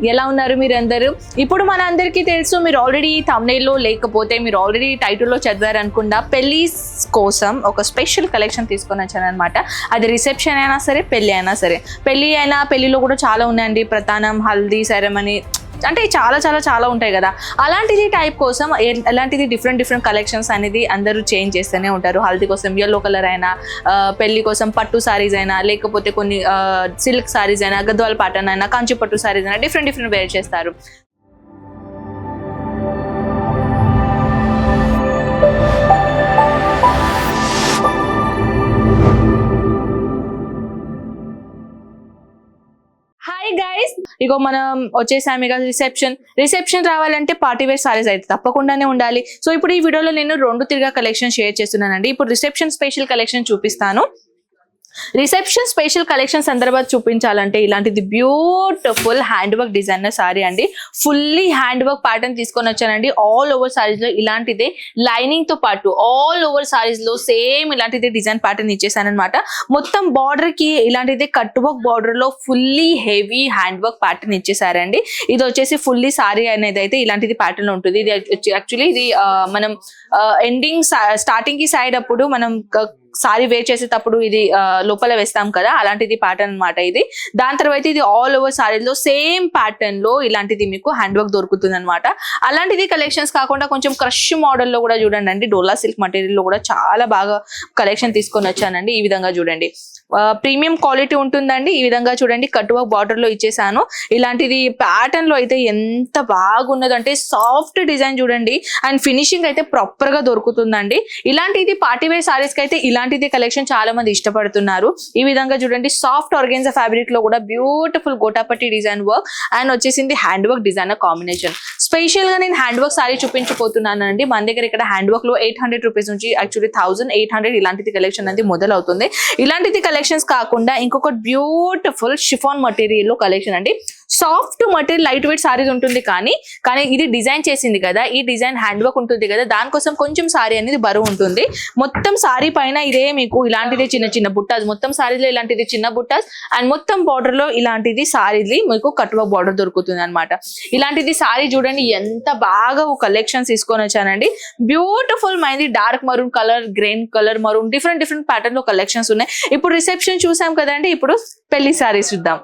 ఎలా ఉన్నారు మీరందరూ? ఇప్పుడు మన అందరికీ తెలుసు, మీరు ఆల్రెడీ థంబ్నెయిల్లో లేకపోతే మీరు ఆల్రెడీ టైటిల్లో చదివారు అనుకుంటా, పెళ్లి కోసం ఒక స్పెషల్ కలెక్షన్ తీసుకొని వచ్చాను అనమాట. అది రిసెప్షన్ అయినా సరే, పెళ్లి అయినా సరే. పెళ్లి అయినా పెళ్లిలో కూడా చాలా ఉన్నాయండి, ప్రధానం, హల్దీ సెరమనీ, అంటే చాలా ఉంటాయి కదా. అలాంటిది టైప్ కోసం ఎలాంటిది డిఫరెంట్ కలెక్షన్స్ అనేది అందరూ చేంజ్ చేస్తూనే ఉంటారు. హల్దీ కోసం yellow కలర్ అయినా, పెళ్లి కోసం పట్టు సారీస్ అయినా, లేకపోతే కొన్ని సిల్క్ సారీస్ అయినా, గద్వాల్ ప్యాటర్న్ అయినా, కంచి పట్టు సారీస్ అయినా డిఫరెంట్ వేర్ చేస్తారు. హాయ్ గైస్, ఇగో మనం వచ్చేసాము ఇక రిసెప్షన్ రావాలంటే పార్టీ వేర్ సారీస్ అయితే తప్పకుండానే ఉండాలి. సో ఇప్పుడు ఈ వీడియోలో నేను 2 తిరిగా కలెక్షన్ షేర్ చేస్తున్నానండి. ఇప్పుడు రిసెప్షన్ స్పెషల్ కలెక్షన్ చూపిస్తాను. రిసెప్షన్ స్పెషల్ కలెక్షన్ సందర్భాలు చూపించాలంటే ఇలాంటిది beautiful hand work designer sorry అండి. ఫుల్లీ హ్యాండ్ వర్క్ ప్యాటర్న్ తీసుకొని వచ్చానండి. ఆల్ ఓవర్ సారీస్ లో ఇలాంటిదే లైనింగ్ తో పాటు ఆల్ ఓవర్ సారీస్ లో సేమ్ ఇలాంటిదే డిజైన్ ప్యాటర్న్ ఇచ్చేసాను అనమాట. మొత్తం బార్డర్ కి ఇలాంటిదే కట్ వర్క్ బార్డర్ లో fully heavy hand work pattern ఇచ్చేసారండి. ఇది వచ్చేసి ఫుల్లీ సారీ అనేది అయితే ఇలాంటిది ప్యాటర్న్ ఉంటుంది. ఇది యాక్చువల్లీ ఇది మనం ఎండింగ్ స్టార్టింగ్ కి సైడ్ అప్పుడు మనం సారీ వేర్ చేసేటప్పుడు ఇది లోపల వేస్తాం కదా, అలాంటిది ప్యాటర్న్ అనమాట ఇది. దాని తర్వాత ఇది ఆల్ ఓవర్ సారీలో సేమ్ ప్యాటర్న్ లో ఇలాంటిది మీకు హ్యాండ్ వర్క్ దొరుకుతుంది అనమాట. అలాంటిది కలెక్షన్స్ కాకుండా కొంచెం క్రష్ మోడల్ లో కూడా చూడండి అండి. డోలా సిల్క్ మెటీరియల్ లో కూడా చాలా బాగా కలెక్షన్ తీసుకొని వచ్చానండి. ఈ విధంగా చూడండి, ప్రీమియం క్వాలిటీ ఉంటుందండి. ఈ విధంగా చూడండి, కట్ వర్క్ బార్డర్ లో ఇచ్చేసాను. ఇలాంటిది ప్యాటర్న్ లో అయితే ఎంత బాగున్నది అంటే సాఫ్ట్ డిజైన్ చూడండి, అండ్ ఫినిషింగ్ అయితే ప్రాపర్ గా దొరుకుతుందండి. ఇలాంటిది పార్టీ వేర్ సారీస్ కి అయితే ఇలాంటిది కలెక్షన్ చాలా మంది ఇష్టపడుతున్నారు. ఈ విధంగా చూడండి, సాఫ్ట్ ఆర్గెన్జా ఫ్యాబ్రిక్ లో కూడా beautiful gota patti design work and వచ్చేసింది hand work designer combination. Special గా నేను హ్యాండ్ వర్క్ సారీ చూపించబోతున్నాను అండి. మన దగ్గర ఇక్కడ హ్యాండ్ వర్క్ లో 800 రూపీస్ నుంచి యాక్చువల్లీ 1800 ఇలాంటిది కలెక్షన్ అనేది మొదలవుతుంది. ఇలాంటిది కలెక్షన్స్ కాకుండా ఇంకొకటి బ్యూటిఫుల్ షిఫాన్ మటీరియల్ లో కలెక్షన్ అండి. Soft material light weight saris ఉంటుంది, కానీ ఇది డిజైన్ చేసింది కదా, ఈ డిజైన్ హ్యాండ్ వర్క్ ఉంటుంది కదా, దానికోసం కొంచెం సారీ అనేది బరువు ఉంటుంది. మొత్తం సారీ పైన ఇదే మీకు ఇలాంటిది చిన్న బుట్టాస్, మొత్తం సారీలో ఇలాంటిది చిన్న బుట్టాస్ అండ్ మొత్తం బార్డర్ లో ఇలాంటిది సారీది మీకు కట్ వర్క్ బార్డర్ దొరుకుతుంది అనమాట. ఇలాంటిది సారీ చూడండి ఎంత బాగా కలెక్షన్స్ తీసుకొని వచ్చానండి. బ్యూటిఫుల్ మైంది dark maroon colour, green colour, maroon different pattern లో కలెక్షన్స్ ఉన్నాయి. ఇప్పుడు రిసెప్షన్ చూసాం కదండి, ఇప్పుడు పెళ్లి సారీస్ చూద్దాం.